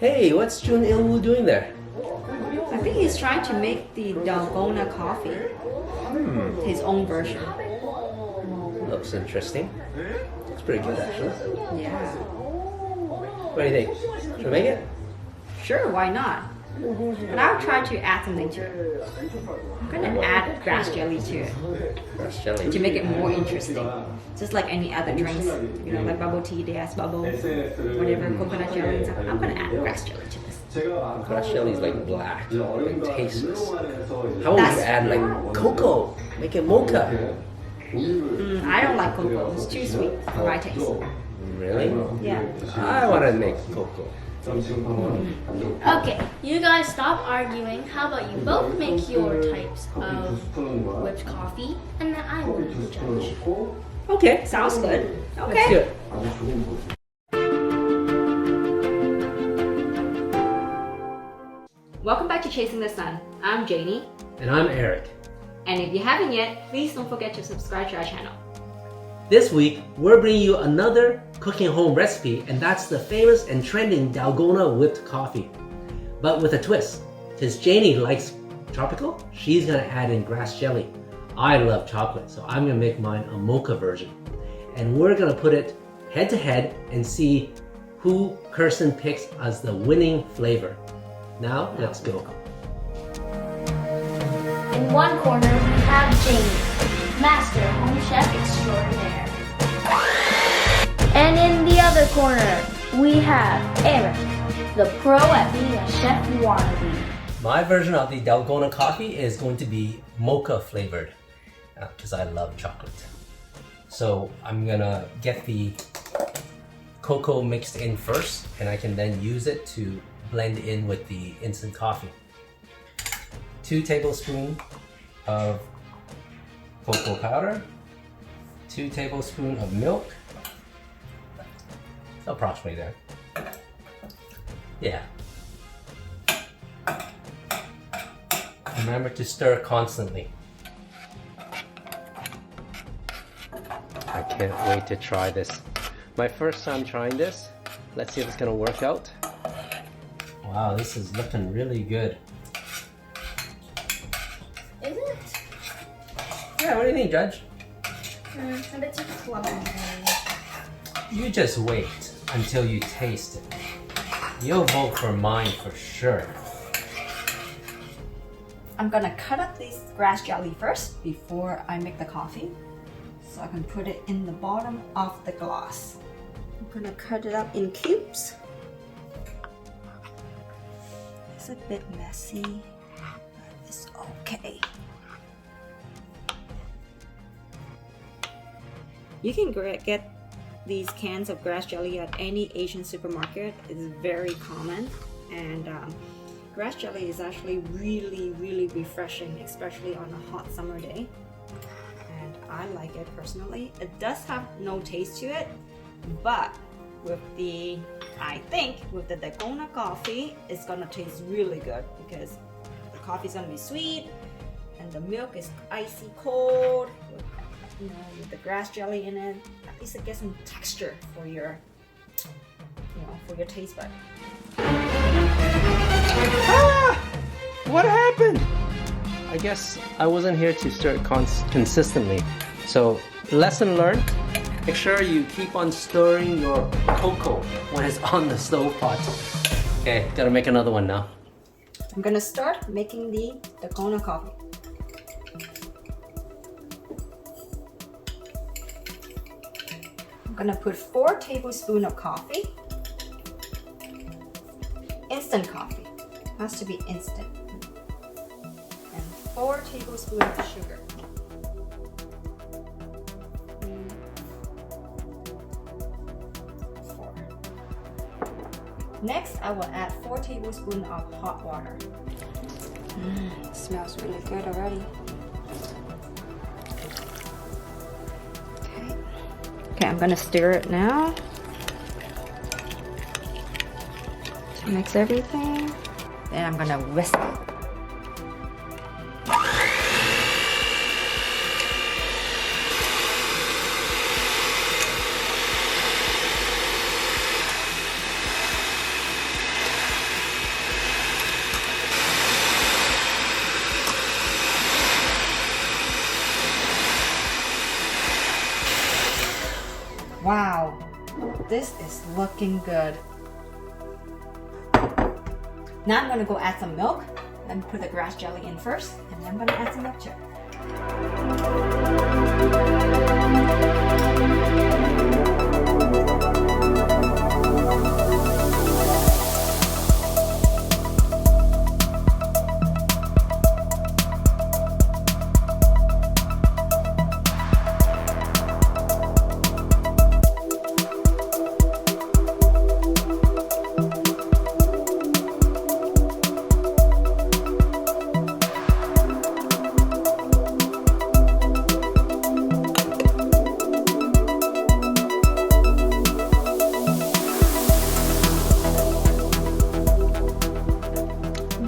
Hey, what's Jun Ilwu doing there? I think he's trying to make the Dalgona coffee. His own version. Looks interesting. It's pretty good, actually. Yeah. What do you think? Should we make it? Sure, why not? But I'll try to add something to it. I'm gonna add grass jelly to it Grass jelly. to make it more interesting. Just like any other drinks, you know, like bubble tea, they add bubble, whatever, coconut jelly and stuff. I'm gonna add grass jelly to this. Grass jelly is like black, like tasteless. How about you add like cocoa? Make it mocha. I don't like cocoa. It's too sweet for my taste. Really? Yeah. I want to make cocoa. Okay, you guys stop arguing. How about you both make your types of whipped coffee, and then I will judge. Okay, sounds good. Let's do Okay. it. Welcome back to Chasing the Sun. I'm Janie. And I'm Eric. And if you haven't yet, please don't forget to subscribe to our channel. This week, we're bringing you another cooking home recipe, and that's the famous and trending Dalgona whipped coffee. But with a twist. Since Janie likes tropical, she's gonna add in grass jelly. I love chocolate, so I'm gonna make mine a mocha version. And we're gonna put it head to head and see who Kirsten picks as the winning flavor. Now, let's go. In one corner, we have Jamie, master home chef extraordinaire. And in the other corner, we have Eric, the pro at being a chef wannabe. My version of the Dalgona coffee is going to be mocha flavored because I love chocolate. So I'm gonna get the cocoa mixed in first, and I can then use it to blend in with the instant coffee. 2 tablespoons of cocoa powder, 2 tablespoons of milk, approximately there. Yeah. Remember to stir constantly. I can't wait to try this. My first time trying this. Let's see if it's gonna work out. Wow, this is looking really good. Is it? Yeah, what do you think, Judge? A bit too clumsy. You just wait until you taste it. You'll vote for mine for sure. I'm gonna cut up this grass jelly first before I make the coffee. So I can put it in the bottom of the glass. I'm gonna cut it up in cubes. It's a bit messy, but it's okay. You can get these cans of grass jelly at any Asian supermarket. It's very common, and grass jelly is actually really refreshing, especially on a hot summer day. And I like it personally. It does have no taste to it, but I think with the Dalgona coffee, it's gonna taste really good because the coffee's gonna be sweet and the milk is icy cold. With the grass jelly in it, at least it gets some texture for your, for your taste bud. Ah! What happened? I guess I wasn't here to stir it consistently. So, lesson learned. Make sure you keep on stirring your cocoa when it's on the stove pot. Okay, gotta make another one now. I'm gonna start making the Dalgona coffee. I'm gonna put 4 tablespoons of coffee. Instant coffee. Has to be instant. And 4 tablespoons of sugar. Next, I will add 4 tablespoons of hot water. It smells really good already. Okay, I'm gonna stir it now to mix everything. Then I'm gonna whisk it. this is looking good. Now I'm gonna go add some milk. Let me put the grass jelly in first, and then I'm gonna add some milk too.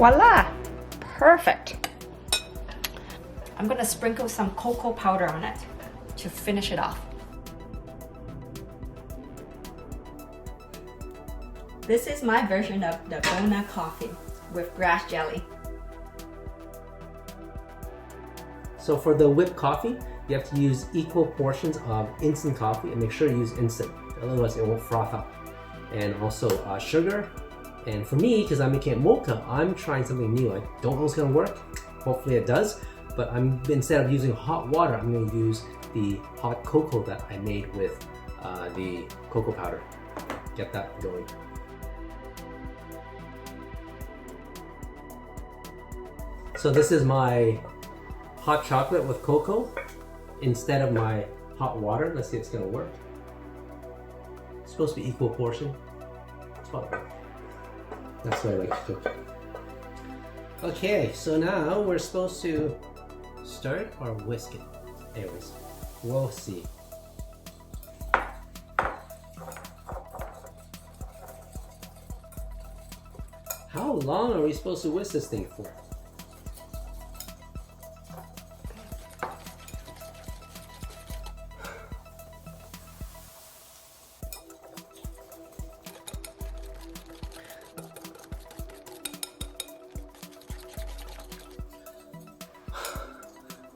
Voila! Perfect. I'm gonna sprinkle some cocoa powder on it to finish it off. This is my version of Dalgona coffee with grass jelly. So for the whipped coffee, you have to use equal portions of instant coffee and make sure you use instant, otherwise it won't froth up. And also sugar. And for me, because I'm making it mocha, I'm trying something new. I don't know if it's gonna work. Hopefully it does. But instead of using hot water, I'm gonna use the hot cocoa that I made with the cocoa powder. Get that going. So this is my hot chocolate with cocoa instead of my hot water. Let's see if it's gonna work. It's supposed to be equal portion. It's probably right. That's what I like to cook. Okay, so now we're supposed to stir it or whisk it. Anyways, we'll see. How long are we supposed to whisk this thing for?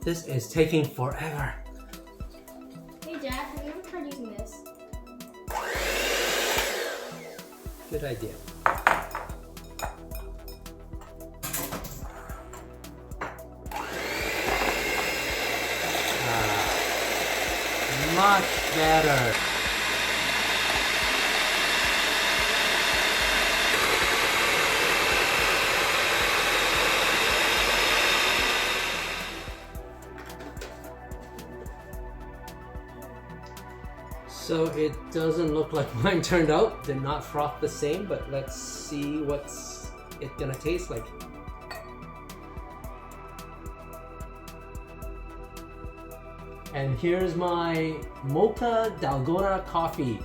This is taking forever. Hey Dad, have you ever tried using this? Good idea. Much better. So it doesn't look like mine turned out. Did not froth the same, but let's see what's it gonna taste like. And here's my mocha Dalgona coffee.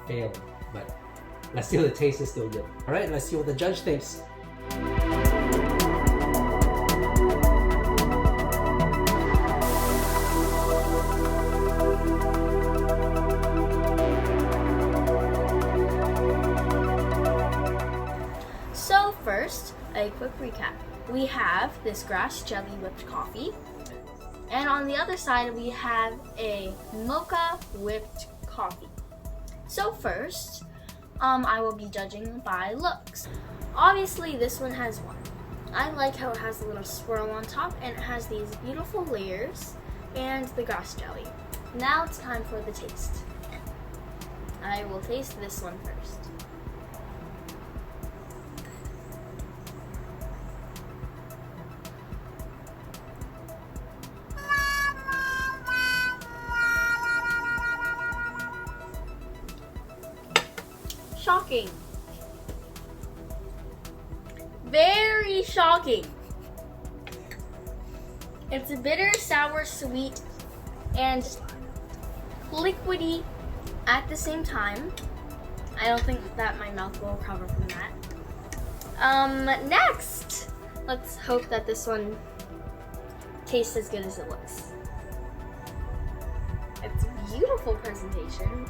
Failed, but let's see if the taste is still good. All right, let's see what the judge thinks. So first, a quick recap. We have this grass jelly whipped coffee, and on the other side we have a mocha whipped coffee. So first, I will be judging by looks. Obviously this one has one. I like how it has a little swirl on top and it has these beautiful layers and the grass jelly. Now it's time for the taste. I will taste this one first. Shocking. Very shocking. It's bitter, sour, sweet, and liquidy at the same time. I don't think that my mouth will recover from that. Next, let's hope that this one tastes as good as it looks. It's a beautiful presentation.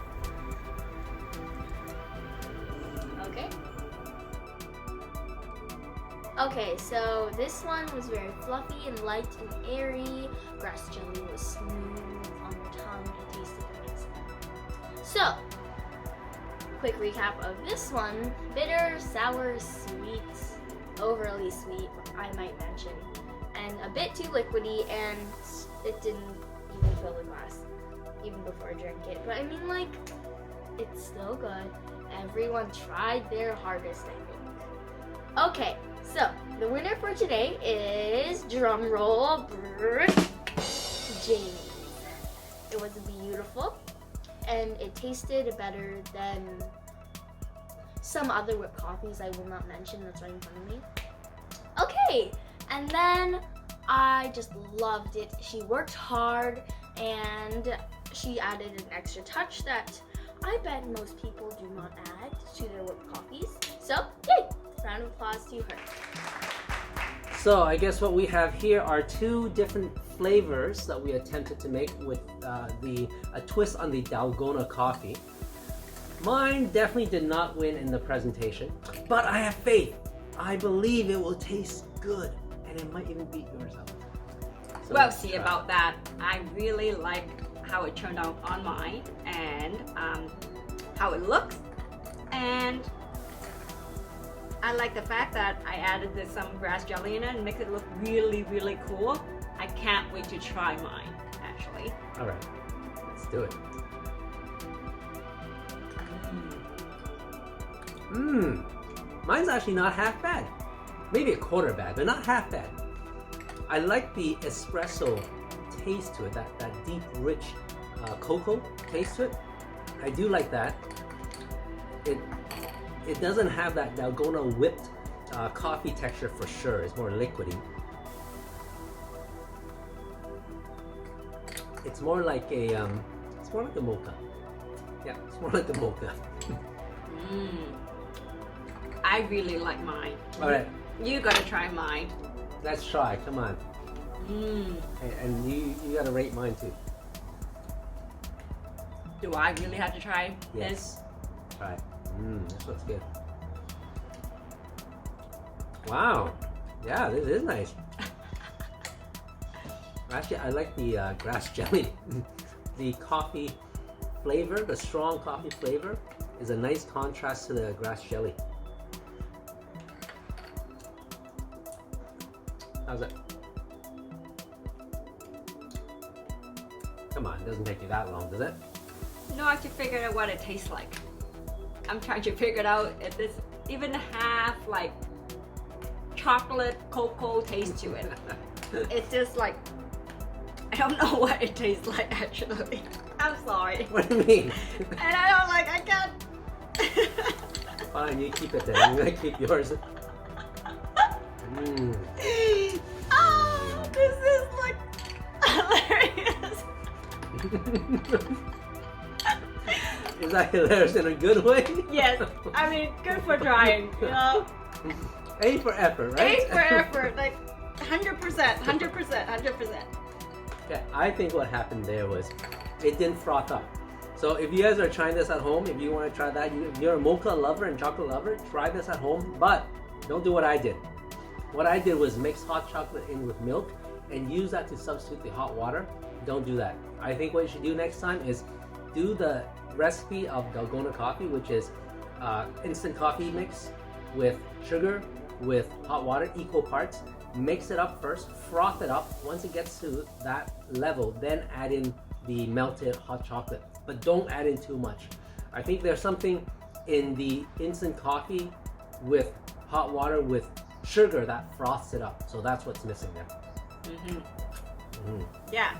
Okay, so this one was very fluffy and light and airy. Grass jelly was smooth on the tongue. It tasted amazing. So, quick recap of this one. Bitter, sour, sweet, overly sweet, I might mention, and a bit too liquidy, and it didn't even fill the glass even before I drank it. But I mean, like, it's still good. Everyone tried their hardest, I think. Okay, so the winner for today is, drum roll, Jamie's. It was beautiful, and it tasted better than some other whipped coffees I will not mention, that's right in front of me. Okay, and then I just loved it. She worked hard, and she added an extra touch that I bet most people do not add to their whipped coffees. So, yay! Round of applause to her. So I guess what we have here are two different flavors that we attempted to make with a twist on the Dalgona coffee. Mine definitely did not win in the presentation, but I have faith. I believe it will taste good, and it might even beat yours out. So Well, see about that. I really like how it turned out on mine, and how it looks, and I like the fact that I added some grass jelly in it and make it look really, really cool. I can't wait to try mine, actually. All right, let's do it. Mine's actually not half bad. Maybe a quarter bad, but not half bad. I like the espresso taste to it, that deep, rich cocoa taste to it. I do like that. It doesn't have that Dalgona whipped coffee texture for sure. It's more liquidy. It's more like a mocha. Yeah, it's more like a mocha. I really like mine. All right, You gotta try mine. let's try. Come on. And you gotta rate mine too. Do I really have to try Yes. this? Try. This looks good. Wow. Yeah, this is nice. Actually, I like the grass jelly. The coffee flavor, the strong coffee flavor, is a nice contrast to the grass jelly. How's it? Come on, it doesn't take you that long, does it? No, I have to figure out what it tastes like. I'm trying to figure it out if it's even half like chocolate cocoa taste to it. It's just like, I don't know what it tastes like actually. I'm sorry. What do you mean? And I don't like, I can't. Fine, you keep it then. I'm gonna keep yours. Oh, this is like hilarious. Is that hilarious in a good way? Yes, I mean, good for trying, you know? A for effort, right? A for effort, like 100%, 100%. Yeah, I think what happened there was it didn't froth up. So if you guys are trying this at home, if you want to try that, if you're a mocha lover and chocolate lover, try this at home, but don't do what I did. What I did was mix hot chocolate in with milk and use that to substitute the hot water. Don't do that. I think what you should do next time is do the recipe of Dalgona coffee, which is instant coffee mix with sugar, with hot water, equal parts. Mix it up first, froth it up. Once it gets to that level, then add in the melted hot chocolate. But don't add in too much. I think there's something in the instant coffee with hot water with sugar that froths it up. So that's what's missing there. Yeah,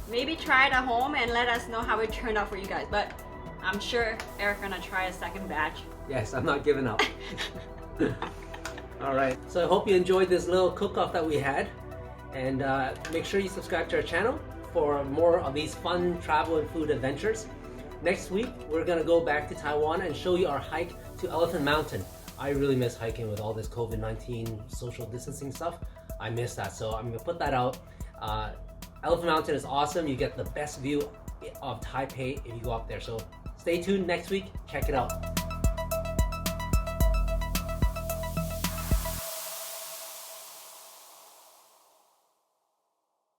maybe try it at home and let us know how it turned out for you guys. But I'm sure Eric's gonna try a second batch. Yes, I'm not giving up. All right, so I hope you enjoyed this little cook-off that we had, and make sure you subscribe to our channel for more of these fun travel and food adventures. Next week, we're gonna go back to Taiwan and show you our hike to Elephant Mountain. I really miss hiking with all this COVID-19 social distancing stuff. I miss that, so I'm gonna put that out. Elephant Mountain is awesome. You get the best view of Taipei if you go up there. So stay tuned next week. Check it out.